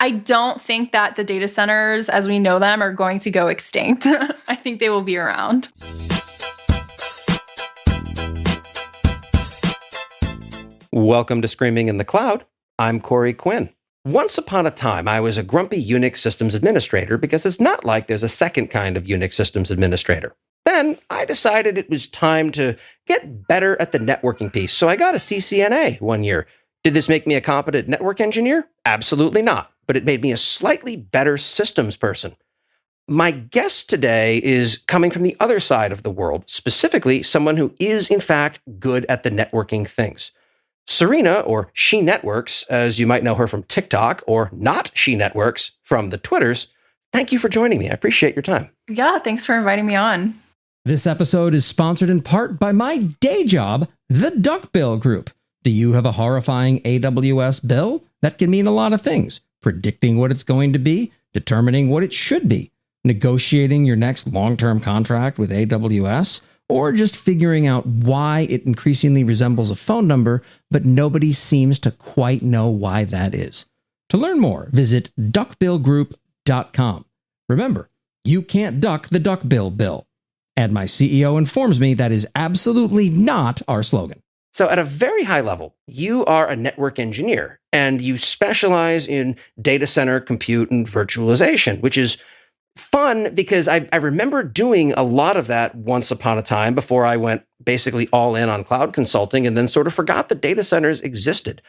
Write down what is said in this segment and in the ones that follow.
I don't think that the data centers as we know them are going to go extinct. I think they will be around. Welcome to Screaming in the Cloud. I'm Corey Quinn. Once upon a time, I was a grumpy Unix systems administrator because it's not like there's a second kind of Unix systems administrator. Then I decided it was time to get better at the networking piece, so I got a CCNA one year. Did this make me a competent network engineer? Absolutely not, but it made me a slightly better systems person. My guest today is coming from the other side of the world, specifically someone who is, in fact, good at the networking things. Serena, or She Networks, as you might know her from TikTok, or Not She Networks from the Twitters, thank you for joining me. I appreciate your time. Yeah, thanks for inviting me on. This episode is sponsored in part by my day job, the Duckbill Group. Do you have a horrifying AWS bill? That can mean a lot of things. Predicting what it's going to be, determining what it should be, negotiating your next long-term contract with AWS, or just figuring out why it increasingly resembles a phone number, but nobody seems to quite know why that is. To learn more, visit duckbillgroup.com. Remember, you can't duck the duckbill bill. And my CEO informs me that is absolutely not our slogan. So at a very high level, you are a network engineer, and you specialize in data center compute and virtualization, which is fun because I remember doing a lot of that once upon a time before I went basically all in on cloud consulting and then sort of forgot that data centers existed.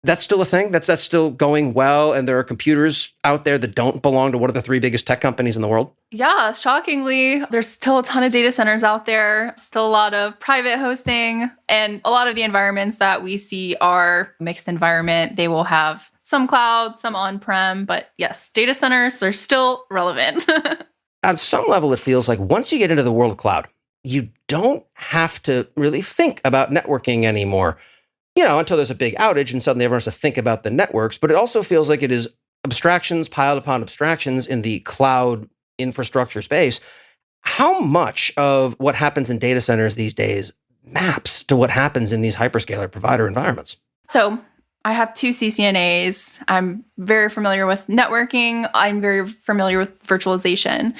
That's still a thing? That's still going well, and there are computers out there that don't belong to one of the three biggest tech companies in the world? Yeah, shockingly, there's still a ton of data centers out there, still a lot of private hosting, and a lot of the environments that we see are mixed environment. They will have some cloud, some on-prem, but yes, data centers are still relevant. On some level, it feels like once you get into the world of cloud, you don't have to really think about networking anymore, until there's a big outage and suddenly everyone has to think about the networks. But it also feels like it is abstractions piled upon abstractions in the cloud infrastructure space. How much of what happens in data centers these days maps to what happens in these hyperscaler provider environments? So I have 2 CCNAs. I'm very familiar with networking. I'm very familiar with virtualization.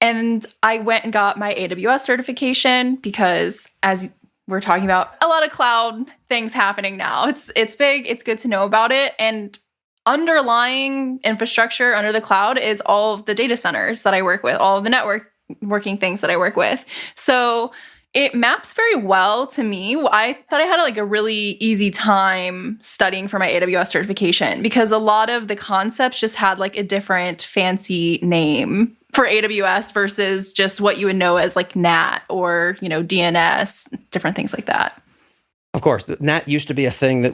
And I went and got my AWS certification because, as we're talking about, a lot of cloud things happening now. It's big. It's good to know about it. And underlying infrastructure under the cloud is all of the data centers that I work with, all of the networking things that I work with. So it maps very well to me. I thought I had a really easy time studying for my AWS certification because a lot of the concepts just had a different fancy name for AWS versus just what you would know as NAT or, DNS, different things like that. Of course, NAT used to be a thing that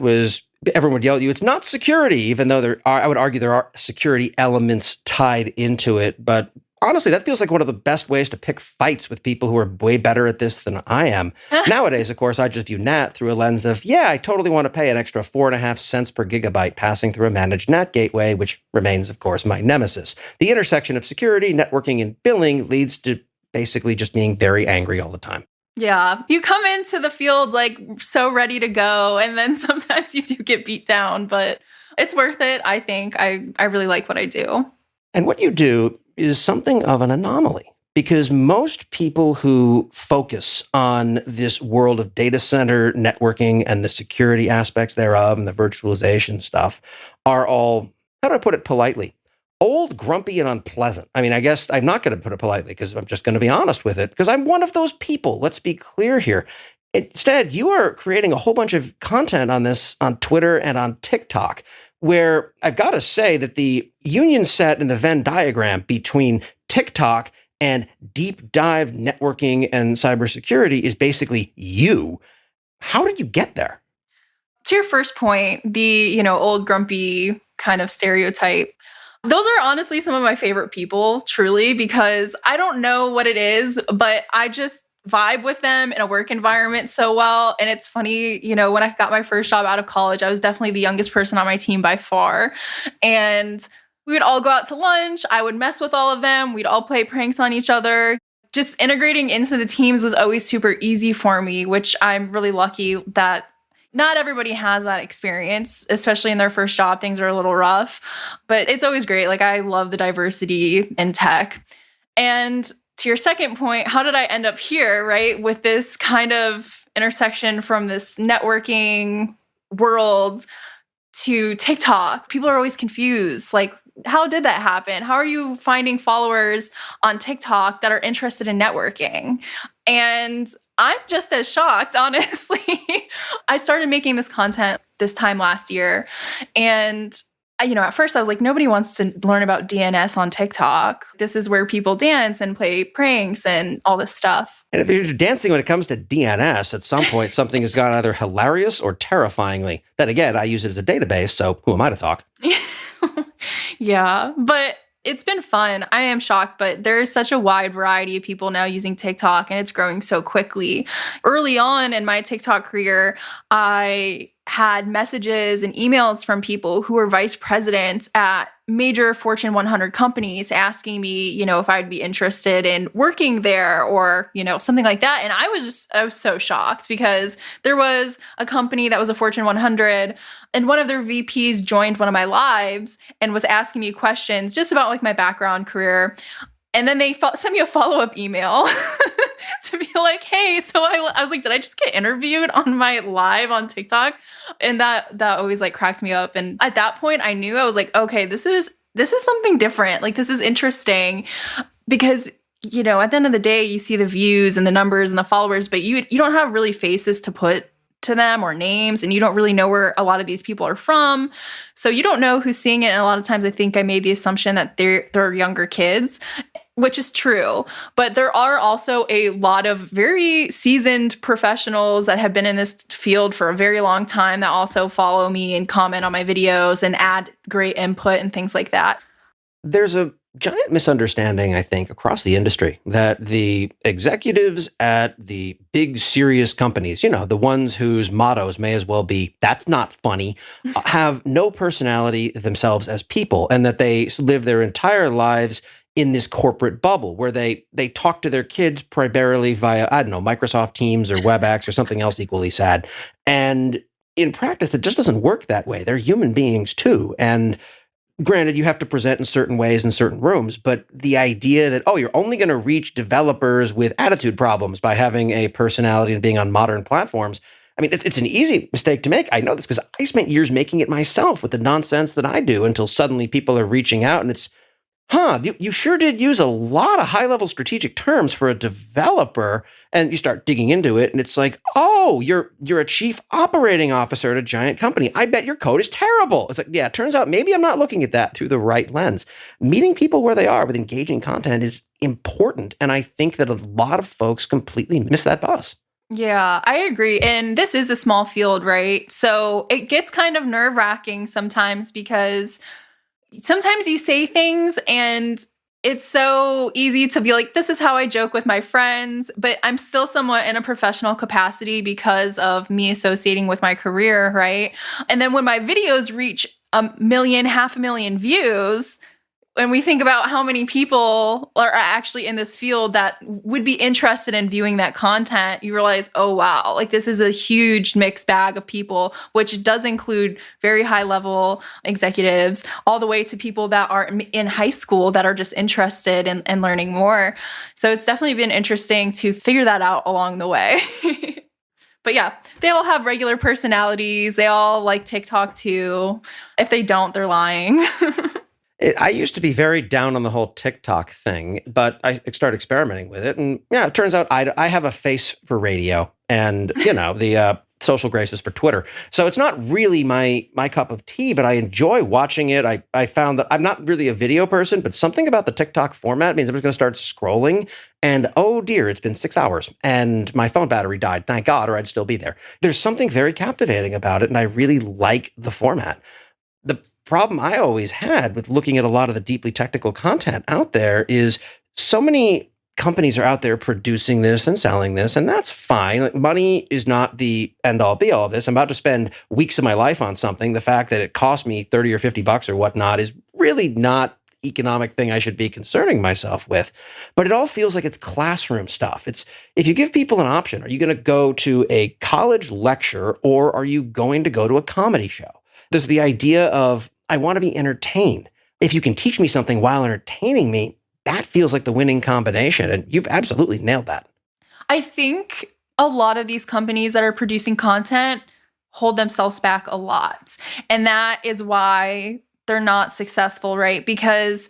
everyone would yell at you, it's not security, even though I would argue there are security elements tied into it. But honestly, that feels like one of the best ways to pick fights with people who are way better at this than I am. Nowadays, of course, I just view NAT through a lens of, I totally want to pay an extra 4.5 cents per gigabyte passing through a managed NAT gateway, which remains, of course, my nemesis. The intersection of security, networking, and billing leads to basically just being very angry all the time. Yeah, you come into the field so ready to go, and then sometimes you do get beat down, but it's worth it, I think. I really like what I do. And what you do is something of an anomaly, because most people who focus on this world of data center networking and the security aspects thereof and the virtualization stuff are all, how do I put it politely, old, grumpy, and unpleasant. I mean, I guess I'm not going to put it politely because I'm just going to be honest with it, because I'm one of those people. Let's be clear here. Instead, you are creating a whole bunch of content on this on Twitter and on TikTok, where I've got to say that the union set in the Venn diagram between TikTok and deep dive networking and cybersecurity is basically you. How did you get there? To your first point, the, old grumpy kind of stereotype, those are honestly some of my favorite people, truly, because I don't know what it is, but I just vibe with them in a work environment so well. And it's funny, when I got my first job out of college, I was definitely the youngest person on my team by far. And we would all go out to lunch. I would mess with all of them. We'd all play pranks on each other. Just integrating into the teams was always super easy for me, which I'm really lucky that Not everybody has that experience, especially in their first job. Things are a little rough, but it's always great. Like, I love the diversity in tech. And to your second point, how did I end up here, right? With this kind of intersection from this networking world to TikTok. People are always confused. Like, how did that happen? How are you finding followers on TikTok that are interested in networking? And I'm just as shocked, honestly. I started making this content this time last year. And at first I was like, nobody wants to learn about DNS on TikTok. This is where people dance and play pranks and all this stuff. And if you're dancing when it comes to DNS, at some point, something has gone either hilarious or terrifyingly. Then again, I use it as a database, so who am I to talk? Yeah, but it's been fun. I am shocked, but there's such a wide variety of people now using TikTok, and it's growing so quickly. Early on in my TikTok career, I had messages and emails from people who were vice presidents at major Fortune 100 companies asking me, if I'd be interested in working there or, something like that. And I was so shocked because there was a company that was a Fortune 100 and one of their VPs joined one of my lives and was asking me questions just about like my background, career. And then they sent me a follow-up email to be like, hey, so I was like, did I just get interviewed on my live on TikTok? And that always like cracked me up. And at that point I knew, I was like, okay, this is something different. Like, this is interesting because, at the end of the day, you see the views and the numbers and the followers, but you don't have really faces to put to them or names, and you don't really know where a lot of these people are from. So you don't know who's seeing it. And a lot of times I think I made the assumption that they're younger kids, which is true. But there are also a lot of very seasoned professionals that have been in this field for a very long time that also follow me and comment on my videos and add great input and things like that. There's a giant misunderstanding, I think, across the industry that the executives at the big serious companies, the ones whose mottos may as well be, that's not funny, have no personality themselves as people, and that they live their entire lives in this corporate bubble where they talk to their kids primarily via, Microsoft Teams or WebEx or something else equally sad. And in practice, it just doesn't work that way. They're human beings too. And granted, you have to present in certain ways in certain rooms, but the idea that, you're only going to reach developers with attitude problems by having a personality and being on modern platforms, I mean, it's an easy mistake to make. I know this because I spent years making it myself with the nonsense that I do until suddenly people are reaching out and it's, you sure did use a lot of high-level strategic terms for a developer, and you start digging into it, and it's like, you're a chief operating officer at a giant company. I bet your code is terrible. It's like, yeah, it turns out maybe I'm not looking at that through the right lens. Meeting people where they are with engaging content is important, and I think that a lot of folks completely miss that bus. Yeah, I agree. And this is a small field, right? So it gets kind of nerve-wracking sometimes because sometimes you say things and it's so easy to be like, this is how I joke with my friends, but I'm still somewhat in a professional capacity because of me associating with my career, right? And then when my videos reach 1 million, 500,000 views, when we think about how many people are actually in this field that would be interested in viewing that content, you realize, oh, wow, like this is a huge mixed bag of people, which does include very high level executives, all the way to people that are in high school that are just interested in learning more. So it's definitely been interesting to figure that out along the way. But yeah, they all have regular personalities. They all like TikTok too. If they don't, they're lying. I used to be very down on the whole TikTok thing, but I started experimenting with it. And yeah, it turns out I have a face for radio and, the social graces for Twitter. So it's not really my cup of tea, but I enjoy watching it. I found that I'm not really a video person, but something about the TikTok format means I'm just going to start scrolling. And oh dear, it's been 6 hours and my phone battery died. Thank God, or I'd still be there. There's something very captivating about it. And I really like the format. The problem I always had with looking at a lot of the deeply technical content out there is so many companies are out there producing this and selling this, and that's fine. Like, money is not the end all be all of this. I'm about to spend weeks of my life on something. The fact that it cost me $30 or $50 or whatnot is really not economic thing I should be concerning myself with. But it all feels like it's classroom stuff. It's if you give people an option, are you going to go to a college lecture or are you going to go to a comedy show? There's the idea of, I want to be entertained. If you can teach me something while entertaining me, that feels like the winning combination. And you've absolutely nailed that. I think a lot of these companies that are producing content hold themselves back a lot. And that is why they're not successful, right? Because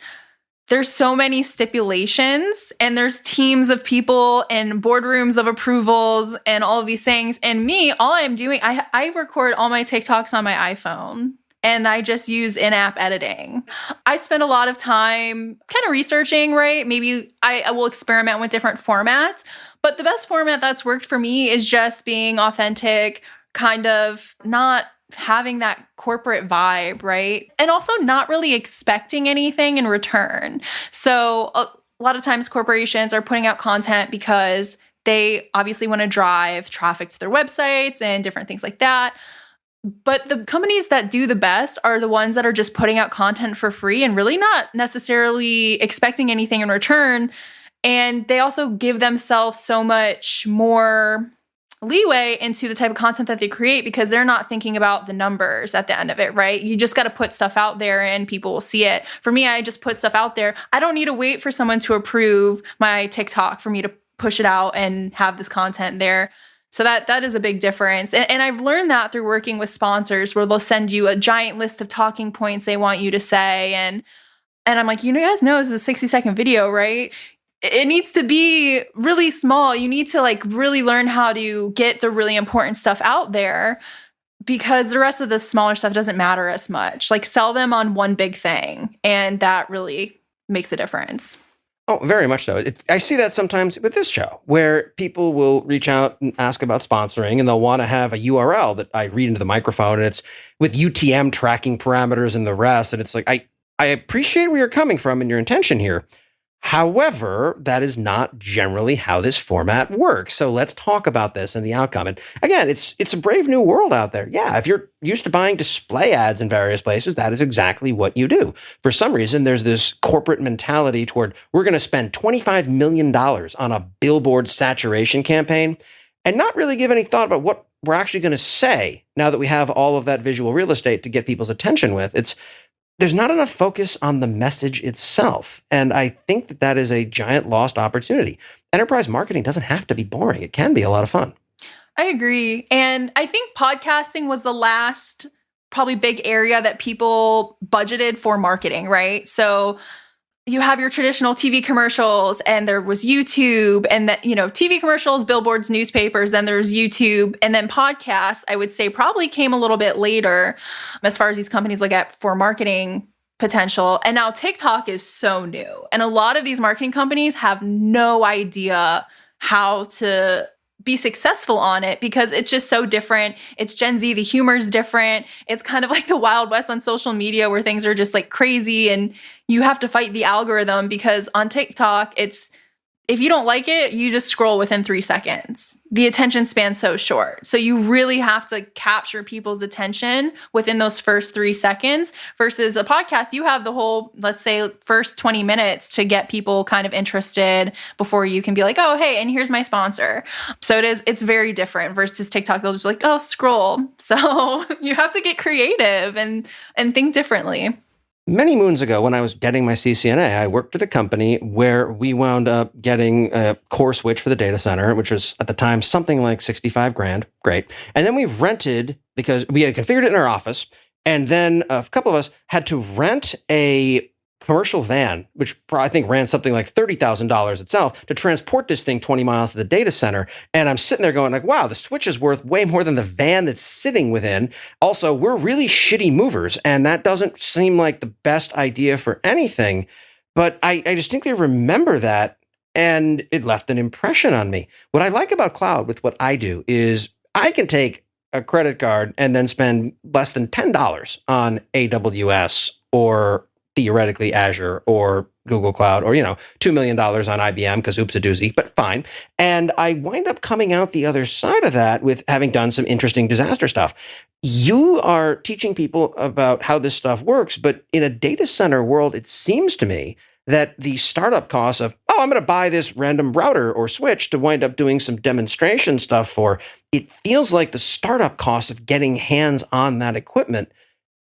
there's so many stipulations and there's teams of people and boardrooms of approvals and all of these things. And me, all I'm doing, I record all my TikToks on my iPhone and I just use in-app editing. I spend a lot of time kind of researching, right? Maybe I will experiment with different formats, but the best format that's worked for me is just being authentic, kind of not having that corporate vibe, right? And also not really expecting anything in return. So a lot of times corporations are putting out content because they obviously want to drive traffic to their websites and different things like that. But the companies that do the best are the ones that are just putting out content for free and really not necessarily expecting anything in return. And they also give themselves so much more leeway into the type of content that they create because they're not thinking about the numbers at the end of it, right? You just got to put stuff out there and people will see it. For me, I just put stuff out there. I don't need to wait for someone to approve my TikTok for me to push it out and have this content there. So that is a big difference. And I've learned that through working with sponsors where they'll send you a giant list of talking points they want you to say. And I'm like, you guys know this is a 60-second video, right? It needs to be really small. You need to like really learn how to get the really important stuff out there because the rest of the smaller stuff doesn't matter as much. Like sell them on one big thing. And that really makes a difference. Oh, very much so. I see that sometimes with this show where people will reach out and ask about sponsoring and they'll want to have a URL that I read into the microphone and it's with UTM tracking parameters and the rest. And it's like, I appreciate where you're coming from and your intention here. However, that is not generally how this format works. So let's talk about this and the outcome. And again, it's a brave new world out there. Yeah, if you're used to buying display ads in various places, that is exactly what you do. For some reason, there's this corporate mentality toward we're going to spend $25 million on a billboard saturation campaign and not really give any thought about what we're actually going to say now that we have all of that visual real estate to get people's attention with. There's not enough focus on the message itself. And I think that is a giant lost opportunity. Enterprise marketing doesn't have to be boring. It can be a lot of fun. I agree. And I think podcasting was the last probably big area that people budgeted for marketing, right? So you have your traditional TV commercials and there was YouTube and that, TV commercials, billboards, newspapers, then there's YouTube and then podcasts, I would say probably came a little bit later as far as these companies look at for marketing potential. And now TikTok is so new. And a lot of these marketing companies have no idea how to be successful on it because it's just so different. It's Gen Z, the humor's different. It's kind of like the Wild West on social media where things are just like crazy and you have to fight the algorithm because on TikTok, if you don't like it, you just scroll within 3 seconds. The attention span's so short. So you really have to capture people's attention within those first 3 seconds versus a podcast, you have the whole, let's say, first 20 minutes to get people kind of interested before you can be like, oh, hey, and here's my sponsor. So it's very different versus TikTok. They'll just be like, oh, scroll. So you have to get creative and think differently. Many moons ago, when I was getting my CCNA, I worked at a company where we wound up getting a core switch for the data center, which was at the time something like 65 grand. Great. And then we rented, because we had configured it in our office, and then a couple of us had to rent a commercial van, which I think ran something like $30,000 itself, to transport this thing 20 miles to the data center. And I'm sitting there going like, wow, the switch is worth way more than the van that's sitting within. Also, we're really shitty movers, and that doesn't seem like the best idea for anything. But I distinctly remember that, and it left an impression on me. What I like about cloud with what I do is I can take a credit card and then spend less than $10 on AWS or theoretically Azure or Google Cloud or, $2 million on IBM because oops a doozy, but fine. And I wind up coming out the other side of that with having done some interesting disaster stuff. You are teaching people about how this stuff works, but in a data center world, it seems to me that the startup costs of, I'm going to buy this random router or switch to wind up doing some demonstration stuff for, it feels like the startup costs of getting hands on that equipment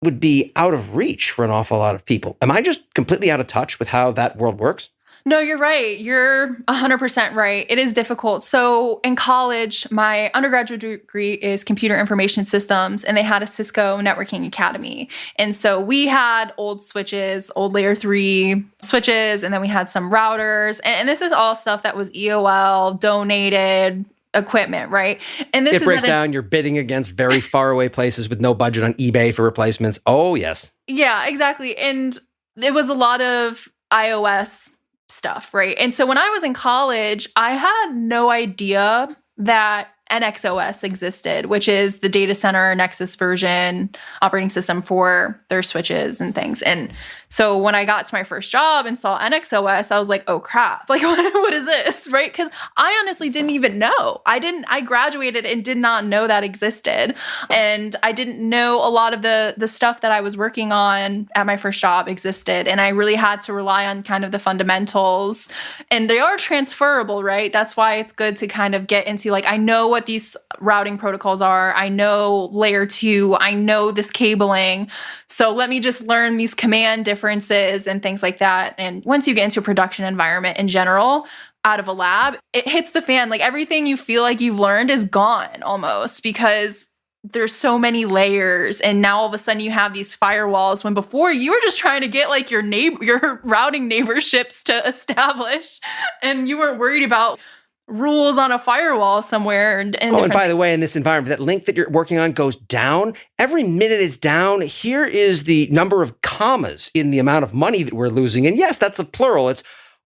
would be out of reach for an awful lot of people. Am I just completely out of touch with how that world works? No, you're right. You're 100% right. It is difficult. So in college, my undergraduate degree is computer information systems, and they had a Cisco networking academy. And so we had old switches, old layer 3 switches, and then we had some routers. And this is all stuff that was EOL, donated equipment, right? And this it breaks down. You're bidding against very far away places with no budget on eBay for replacements. Oh, yes. Yeah, exactly. And it was a lot of iOS stuff, right? And so when I was in college, I had no idea that NXOS existed, which is the data center Nexus version operating system for their switches and things. And so when I got to my first job and saw NXOS, I was like, oh crap, like what is this, right? Because I honestly didn't even know. I graduated and did not know that existed. And I didn't know a lot of the stuff that I was working on at my first job existed. And I really had to rely on kind of the fundamentals. And they are transferable, right? That's why it's good to kind of get into I know what these routing protocols are. I know layer 2. I know this cabling. So let me just learn these command differences and things like that. And once you get into a production environment in general, out of a lab, it hits the fan. Everything you feel like you've learned is gone almost because there's so many layers. And now all of a sudden you have these firewalls when before you were just trying to get your routing neighborships to establish. And you weren't worried about rules on a firewall somewhere. And by the way, in this environment, that link that you're working on goes down. Every minute it's down. Here is the number of commas in the amount of money that we're losing. And yes, that's a plural. It's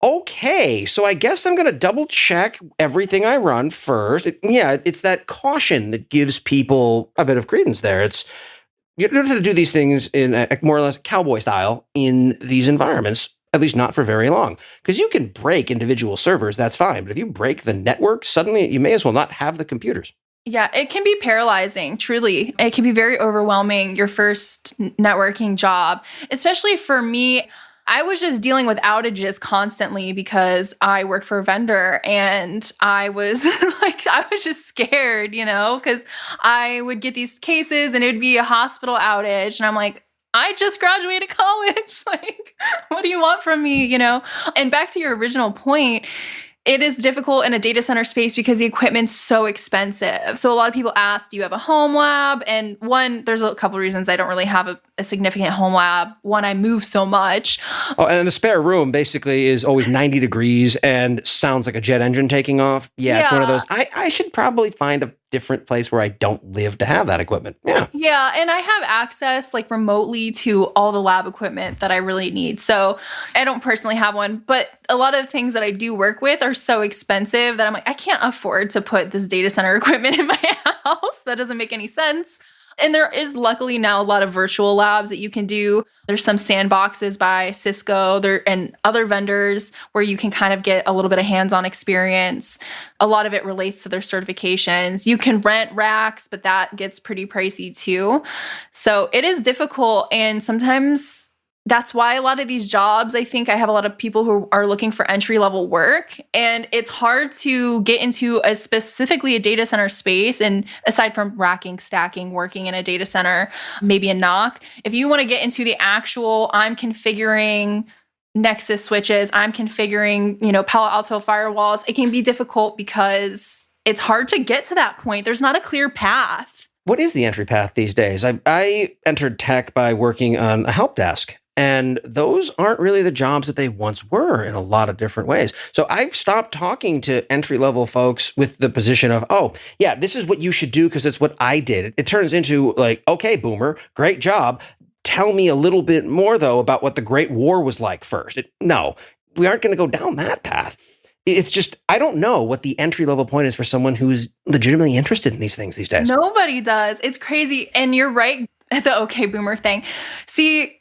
okay. So I guess I'm going to double check everything I run first. It's that caution that gives people a bit of credence there. You don't have to do these things in a more or less cowboy style in these environments. At least not for very long. Because you can break individual servers, that's fine. But if you break the network, suddenly you may as well not have the computers. Yeah, it can be paralyzing, truly. It can be very overwhelming, your first networking job. Especially for me, I was just dealing with outages constantly because I work for a vendor and I was I was just scared, because I would get these cases and it would be a hospital outage. And I'm like, I just graduated college. What do you want from me, And back to your original point, it is difficult in a data center space because the equipment's so expensive. So a lot of people ask, do you have a home lab? And one, there's a couple of reasons I don't really have a significant home lab. One, I move so much. Oh, and the spare room basically is always 90 degrees and sounds like a jet engine taking off. Yeah. It's one of those. I should probably find a different place where I don't live to have that equipment. Yeah. Yeah. And I have access remotely to all the lab equipment that I really need. So I don't personally have one, but a lot of the things that I do work with are so expensive that I'm I can't afford to put this data center equipment in my house. That doesn't make any sense. And there is luckily now a lot of virtual labs that you can do. There's some sandboxes by Cisco and other vendors where you can kind of get a little bit of hands-on experience. A lot of it relates to their certifications. You can rent racks, but that gets pretty pricey too. So it is difficult. And sometimes that's why a lot of these jobs, I think I have a lot of people who are looking for entry-level work. And it's hard to get into specifically a data center space. And aside from racking, stacking, working in a data center, maybe a NOC, if you want to get into the actual, I'm configuring Nexus switches, I'm configuring, Palo Alto firewalls, it can be difficult because it's hard to get to that point. There's not a clear path. What is the entry path these days? I entered tech by working on a help desk. And those aren't really the jobs that they once were in a lot of different ways. So I've stopped talking to entry-level folks with the position of, this is what you should do because it's what I did. It turns into okay, boomer, great job. Tell me a little bit more, though, about what the Great War was like first. No, we aren't going to go down that path. It's just, I don't know what the entry-level point is for someone who's legitimately interested in these things these days. Nobody does. It's crazy. And you're right, the okay, boomer thing. See,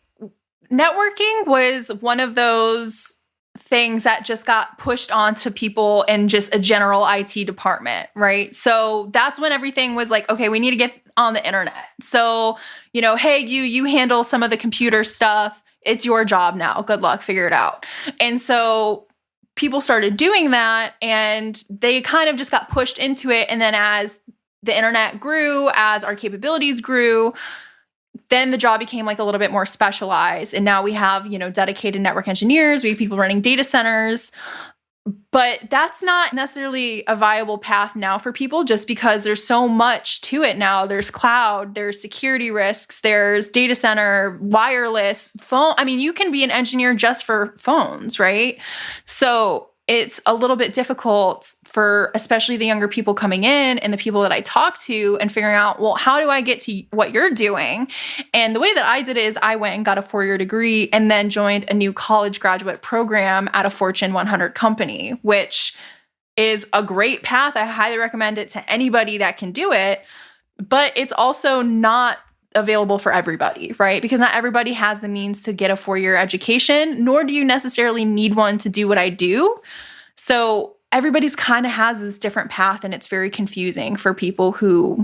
Networking was one of those things that just got pushed onto people in just a general IT department, right? So that's when everything was like, okay, we need to get on the internet. So, hey, you handle some of the computer stuff. It's your job now. Good luck, figure it out. And so people started doing that and they kind of just got pushed into it. And then as the internet grew, as our capabilities grew, then the job became like a little bit more specialized. And now we have, dedicated network engineers, we have people running data centers. But that's not necessarily a viable path now for people just because there's so much to it now. There's cloud, there's security risks, there's data center, wireless, phone. I mean, you can be an engineer just for phones, right? So it's a little bit difficult for especially the younger people coming in and the people that I talk to and figuring out, well, how do I get to what you're doing? And the way that I did it is I went and got a 4-year degree and then joined a new college graduate program at a Fortune 100 company, which is a great path. I highly recommend it to anybody that can do it, but it's also not available for everybody, right? Because not everybody has the means to get a 4-year education, nor do you necessarily need one to do what I do. So everybody's kind of has this different path, and it's very confusing for people who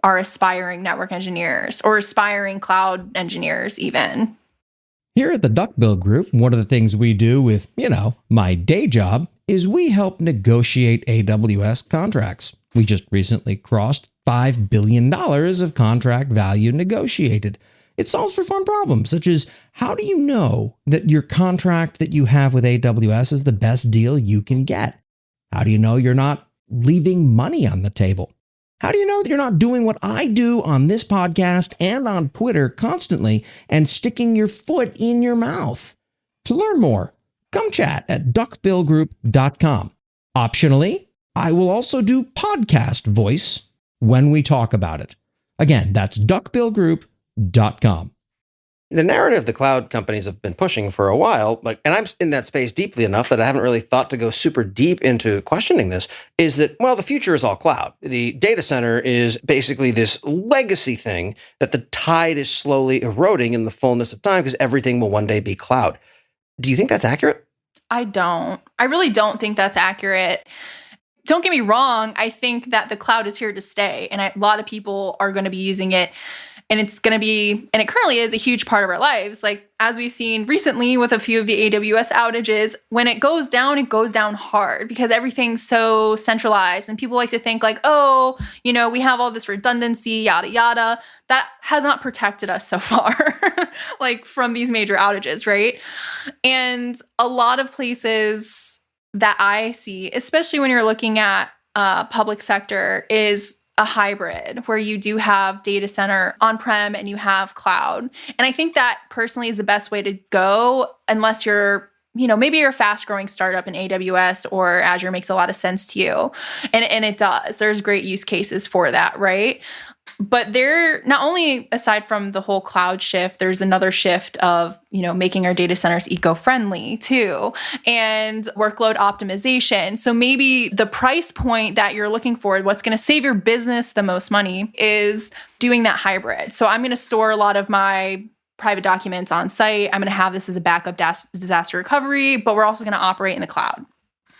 are aspiring network engineers or aspiring cloud engineers even. Here at the Duckbill Group, one of the things we do with, my day job is we help negotiate AWS contracts. We just recently crossed $5 billion of contract value negotiated. It solves for fun problems, such as how do you know that your contract that you have with AWS is the best deal you can get? How do you know you're not leaving money on the table? How do you know that you're not doing what I do on this podcast and on Twitter constantly and sticking your foot in your mouth? To learn more, come chat at duckbillgroup.com. Optionally, I will also do podcast voice when we talk about it. Again, that's duckbillgroup.com. The narrative the cloud companies have been pushing for a while, and I'm in that space deeply enough that I haven't really thought to go super deep into questioning this, is that, well, the future is all cloud. The data center is basically this legacy thing that the tide is slowly eroding in the fullness of time because everything will one day be cloud. Do you think that's accurate? I don't. I really don't think that's accurate. Don't get me wrong. I think that the cloud is here to stay, and a lot of people are going to be using it. And it's going to be, and it currently is a huge part of our lives. Like, as we've seen recently with a few of the AWS outages, when it goes down hard because everything's so centralized. And people like to think like, oh, we have all this redundancy, yada, yada. That has not protected us so far, like from these major outages, right? And a lot of places that I see, especially when you're looking at public sector, is a hybrid where you do have data center on-prem and you have cloud. And I think that personally is the best way to go unless you're, maybe you're a fast growing startup in AWS or Azure makes a lot of sense to you. And it does. There's great use cases for that, right? But there, not only aside from the whole cloud shift, there's another shift of, making our data centers eco-friendly too, and workload optimization. So maybe the price point that you're looking for, what's going to save your business the most money, is doing that hybrid. So I'm going to store a lot of my private documents on site. I'm going to have this as a backup disaster recovery, but we're also going to operate in the cloud.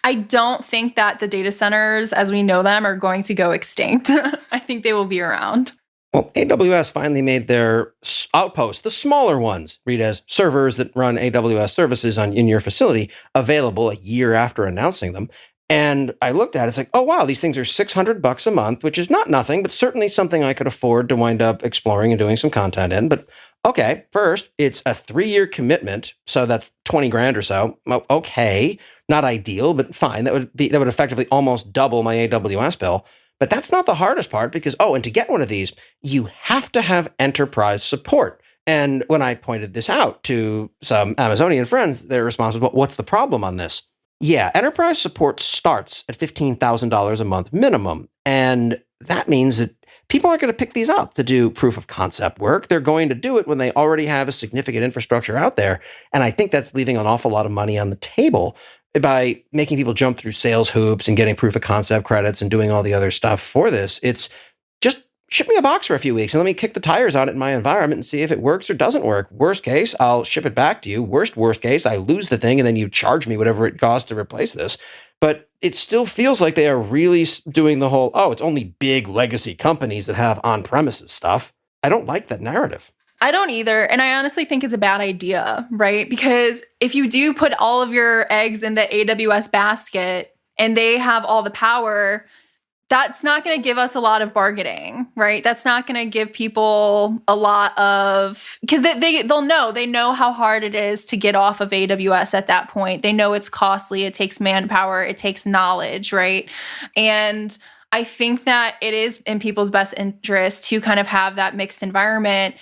I don't think that the data centers as we know them are going to go extinct. I think they will be around. Well, AWS finally made their outposts, the smaller ones, read as servers that run AWS services in your facility, available a year after announcing them. And I looked at it, it's like, oh, wow, these things are $600 a month, which is not nothing, but certainly something I could afford to wind up exploring and doing some content in. But okay, first, it's a 3-year commitment, so that's 20 grand or so. Okay, not ideal, but fine. That would effectively almost double my AWS bill. But that's not the hardest part because, and to get one of these, you have to have enterprise support. And when I pointed this out to some Amazonian friends, their response was, well, what's the problem on this? Yeah, enterprise support starts at $15,000 a month minimum. And that means that people aren't going to pick these up to do proof of concept work. They're going to do it when they already have a significant infrastructure out there. And I think that's leaving an awful lot of money on the table by making people jump through sales hoops and getting proof of concept credits and doing all the other stuff for this. It's just ship me a box for a few weeks and let me kick the tires on it in my environment and see if it works or doesn't work. Worst case, I'll ship it back to you. Worst case, I lose the thing and then you charge me whatever it costs to replace this. But it still feels like they are really doing the whole, oh, it's only big legacy companies that have on-premises stuff. I don't like that narrative. I don't either. And I honestly think it's a bad idea, right? Because if you do put all of your eggs in the AWS basket and they have all the power, that's not going to give us a lot of bargaining, right? That's not going to give people a lot of, because they'll know. They know how hard it is to get off of AWS at that point. They know it's costly. It takes manpower. It takes knowledge, right? And I think that it is in people's best interest to kind of have that mixed environment.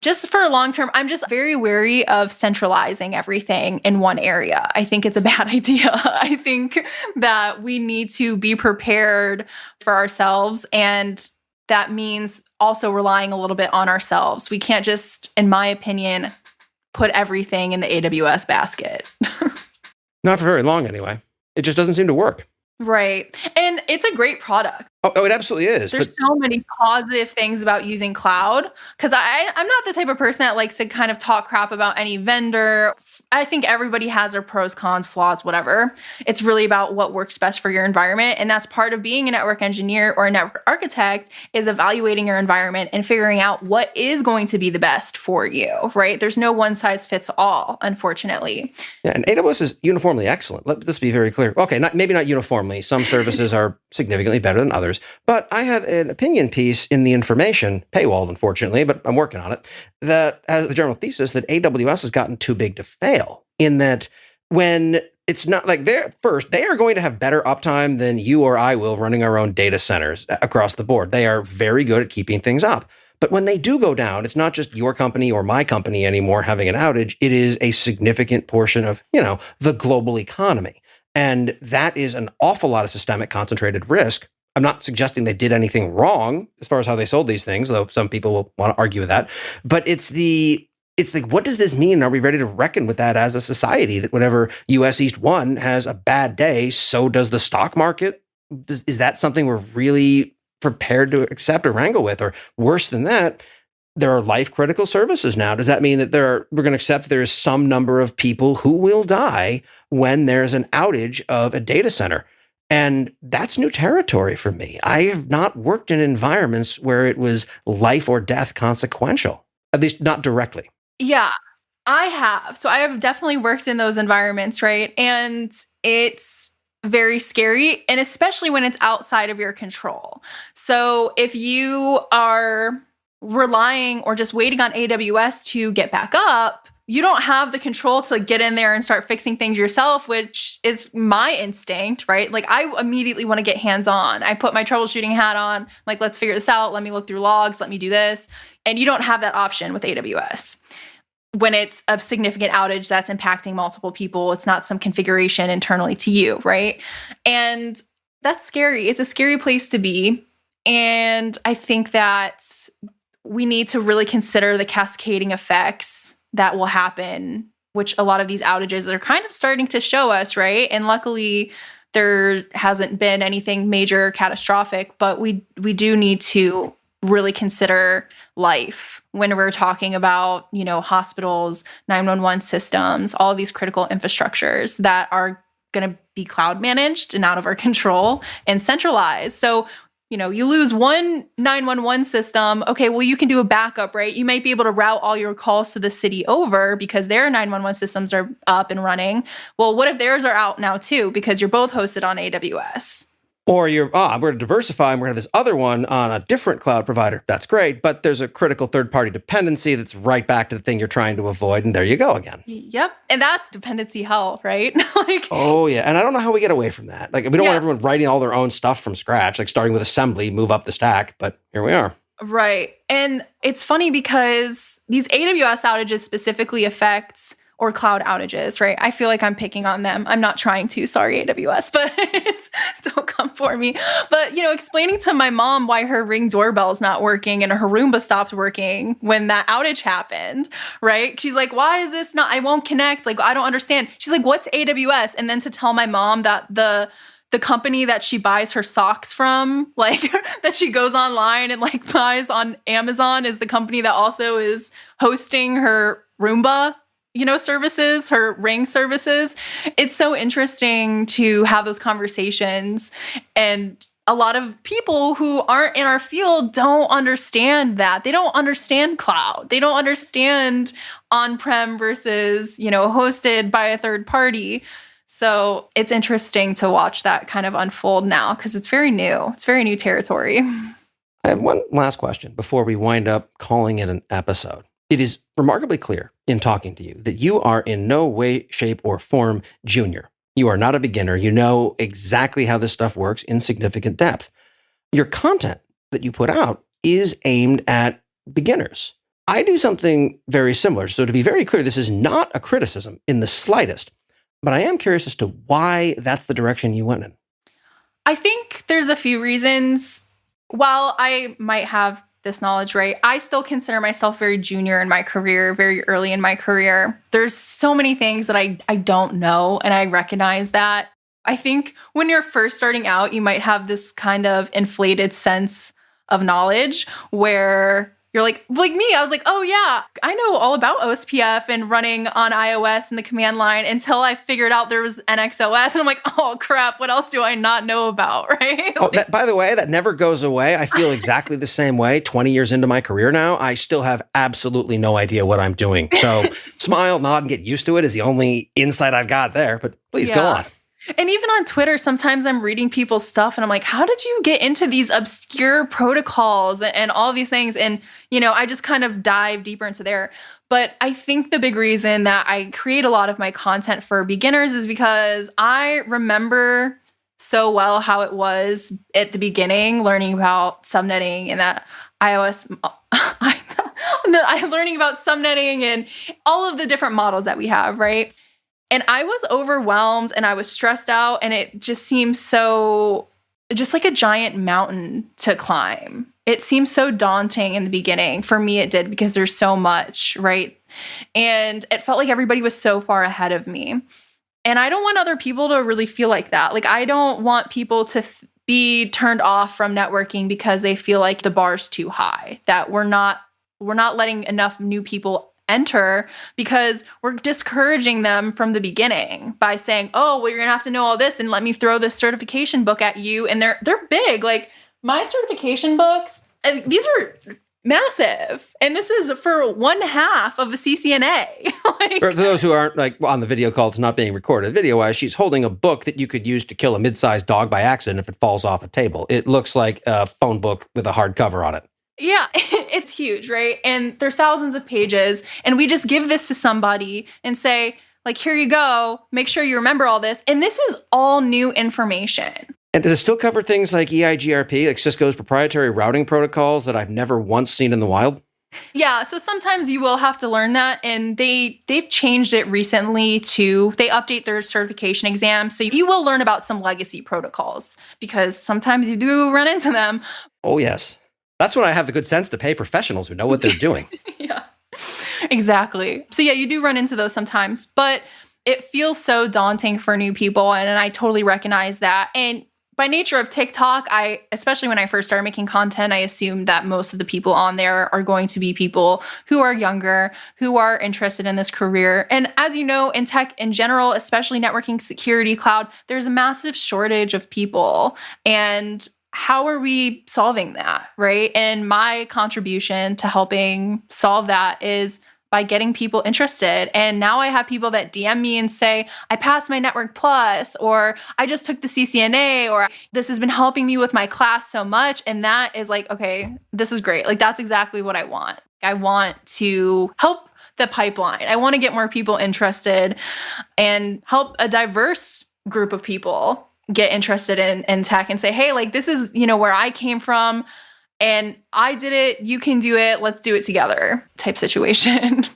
Just for long term, I'm just very wary of centralizing everything in one area. I think it's a bad idea. I think that we need to be prepared for ourselves. And that means also relying a little bit on ourselves. We can't just, in my opinion, put everything in the AWS basket. Not for very long, anyway. It just doesn't seem to work. Right. And it's a great product. Oh, it absolutely is. There's so many positive things about using cloud, because I'm not the type of person that likes to kind of talk crap about any vendor. I think everybody has their pros, cons, flaws, whatever. It's really about what works best for your environment. And that's part of being a network engineer or a network architect, is evaluating your environment and figuring out what is going to be the best for you, right? There's no one size fits all, unfortunately. Yeah, and AWS is uniformly excellent. Let's be very clear. Okay, maybe not uniformly. Some services are significantly better than others. But I had an opinion piece in the Information, paywalled unfortunately, but I'm working on it, that has the general thesis that AWS has gotten too big to fail, in that when it's not like they are going to have better uptime than you or I will running our own data centers across the board. They are very good at keeping things up. But when they do go down, it's not just your company or my company anymore having an outage. It is a significant portion of, the global economy. And that is an awful lot of systemic concentrated risk. I'm not suggesting they did anything wrong as far as how they sold these things, though some people will want to argue with that. But it's like, what does this mean? Are we ready to reckon with that as a society? That whenever US East 1 has a bad day, so does the stock market? Is that something we're really prepared to accept or wrangle with? Or worse than that, there are life-critical services now. Does that mean that we're going to accept there is some number of people who will die when there's an outage of a data center? And that's new territory for me. I have not worked in environments where it was life or death consequential, at least not directly. Yeah, I have. So I have definitely worked in those environments, right? And it's very scary, and especially when it's outside of your control. So if you are relying or just waiting on AWS to get back up, you don't have the control to get in there and start fixing things yourself, which is my instinct, right? Like, I immediately want to get hands-on. I put my troubleshooting hat on, like, let's figure this out. Let me look through logs. Let me do this. And you don't have that option with AWS. When it's a significant outage that's impacting multiple people, it's not some configuration internally to you, right? And that's scary. It's a scary place to be. And I think that we need to really consider the cascading effects that will happen, which a lot of these outages are kind of starting to show us, right? And luckily, there hasn't been anything major catastrophic, but we do need to really consider life when we're talking about, hospitals, 911 systems, all of these critical infrastructures that are going to be cloud managed and out of our control and centralized. So you lose one 911 system. Okay, well, you can do a backup, right? You might be able to route all your calls to the city over because their 911 systems are up and running. Well, what if theirs are out now too? Because you're both hosted on AWS. Or we're going to diversify and we're going to have this other one on a different cloud provider. That's great, but there's a critical third-party dependency that's right back to the thing you're trying to avoid, and there you go again. Yep, and that's dependency hell, right? Oh yeah, and I don't know how we get away from that. Like, we don't want everyone writing all their own stuff from scratch, like starting with assembly, move up the stack, but here we are. Right, and it's funny because these AWS outages specifically affect or cloud outages, right? I feel like I'm picking on them. I'm not trying to, sorry, AWS, but don't come for me. But, explaining to my mom why her Ring doorbell's not working and her Roomba stopped working when that outage happened, right? She's like, why is this not, I won't connect. Like, I don't understand. She's like, what's AWS? And then to tell my mom that the the company that she buys her socks from, like that she goes online and like buys on Amazon, is the company that also is hosting her Roomba, services, her Ring services. It's so interesting to have those conversations. And a lot of people who aren't in our field don't understand that. They don't understand cloud. They don't understand on-prem versus, hosted by a third party. So it's interesting to watch that kind of unfold now because it's very new. It's very new territory. I have one last question before we wind up calling it an episode. It is remarkably clear in talking to you that you are in no way, shape, or form junior. You are not a beginner. You know exactly how this stuff works in significant depth. Your content that you put out is aimed at beginners. I do something very similar. So to be very clear, this is not a criticism in the slightest, but I am curious as to why that's the direction you went in. I think there's a few reasons. While I might have this knowledge, right, I still consider myself very junior in my career, very early in my career. There's so many things that I don't know, and I recognize that. I think when you're first starting out, you might have this kind of inflated sense of knowledge where you're like me, I was like, oh yeah, I know all about OSPF and running on iOS and the command line until I figured out there was NXOS. And I'm like, oh crap, what else do I not know about, right? Oh, by the way, that never goes away. I feel exactly the same way. 20 years into my career now, I still have absolutely no idea what I'm doing. So smile, nod, and get used to it is the only insight I've got there. But please go on. And even on Twitter, sometimes I'm reading people's stuff and I'm like, how did you get into these obscure protocols and all these things? And, I just kind of dive deeper into there. But I think the big reason that I create a lot of my content for beginners is because I remember so well how it was at the beginning, learning about subnetting and that iOS, learning about subnetting and all of the different models that we have, right? And I was overwhelmed and I was stressed out and it just seemed so, just like a giant mountain to climb. It seemed so daunting in the beginning. For me, it did because there's so much, right? And it felt like everybody was so far ahead of me. And I don't want other people to really feel like that. Like, I don't want people to be turned off from networking because they feel like the bar's too high, that we're not letting enough new people enter because we're discouraging them from the beginning by saying, oh, well, you're gonna have to know all this and let me throw this certification book at you. And they're big. Like my certification books, and these are massive. And this is for 1/2 of a CCNA. For those who aren't on the video call, it's not being recorded. Video-wise, she's holding a book that you could use to kill a mid-sized dog by accident if it falls off a table. It looks like a phone book with a hardcover on it. Yeah, it's huge, right? And there's thousands of pages. And we just give this to somebody and say, like, here you go. Make sure you remember all this. And this is all new information. And does it still cover things like EIGRP, like Cisco's proprietary routing protocols that I've never once seen in the wild? Yeah, so sometimes you will have to learn that, and they've changed it recently too. They update their certification exam, so you will learn about some legacy protocols because sometimes you do run into them. Oh, yes. That's when I have the good sense to pay professionals who know what they're doing. Yeah, exactly. So yeah, you do run into those sometimes, but it feels so daunting for new people, and I totally recognize that. And by nature of TikTok, especially when I first started making content, I assumed that most of the people on there are going to be people who are younger, who are interested in this career. And as you know, in tech in general, especially networking, security, cloud, there's a massive shortage of people. And how are we solving that, right? And my contribution to helping solve that is by getting people interested. And now I have people that DM me and say, I passed my Network Plus, or I just took the CCNA, or this has been helping me with my class so much. And that is like, okay, this is great. Like, that's exactly what I want. I want to help the pipeline. I want to get more people interested and help a diverse group of people get interested in tech and say, hey, like, this is, where I came from and I did it. You can do it. Let's do it together type situation.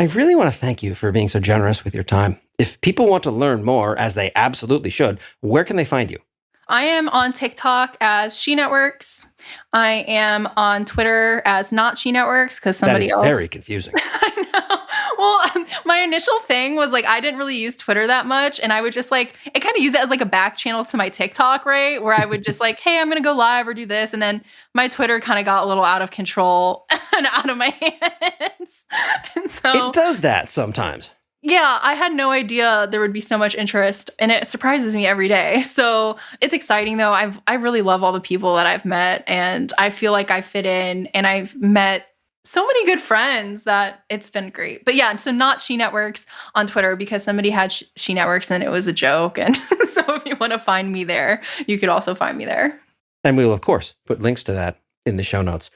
I really want to thank you for being so generous with your time. If people want to learn more, as they absolutely should, where can they find you? I am on TikTok as She Networks. I am on Twitter as Not She Networks because somebody else. That is very confusing. I know. Well, my initial thing was like, I didn't really use Twitter that much. And I would just like, I kind of use it as like a back channel to my TikTok, right? Where I would just like, hey, I'm going to go live or do this. And then my Twitter kind of got a little out of control and out of my hands. And so It does that sometimes. yeah, I had no idea there would be so much interest, and it surprises me every day. So it's exciting, though. I really love all the people that I've met, and I feel like I fit in, and I've met so many good friends that it's been great. But yeah, so not She Networks on Twitter because somebody had She Networks and it was a joke. And so if you want to find me there, you could also find me there. And we will, of course, put links to that in the show notes.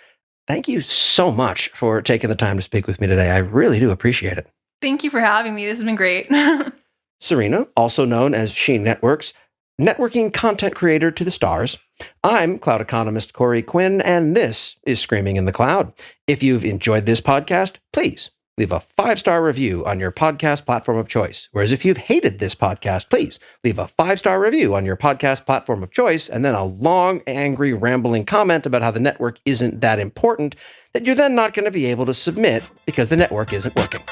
Thank you so much for taking the time to speak with me today. I really do appreciate it. Thank you for having me. This has been great. Serena, also known as She Networks, networking content creator to the stars. I'm cloud economist Corey Quinn, and this is Screaming in the Cloud. If you've enjoyed this podcast, please leave a 5-star review on your podcast platform of choice. Whereas if you've hated this podcast, please leave a 5-star review on your podcast platform of choice, and then a long, angry, rambling comment about how the network isn't that important that you're then not going to be able to submit because the network isn't working.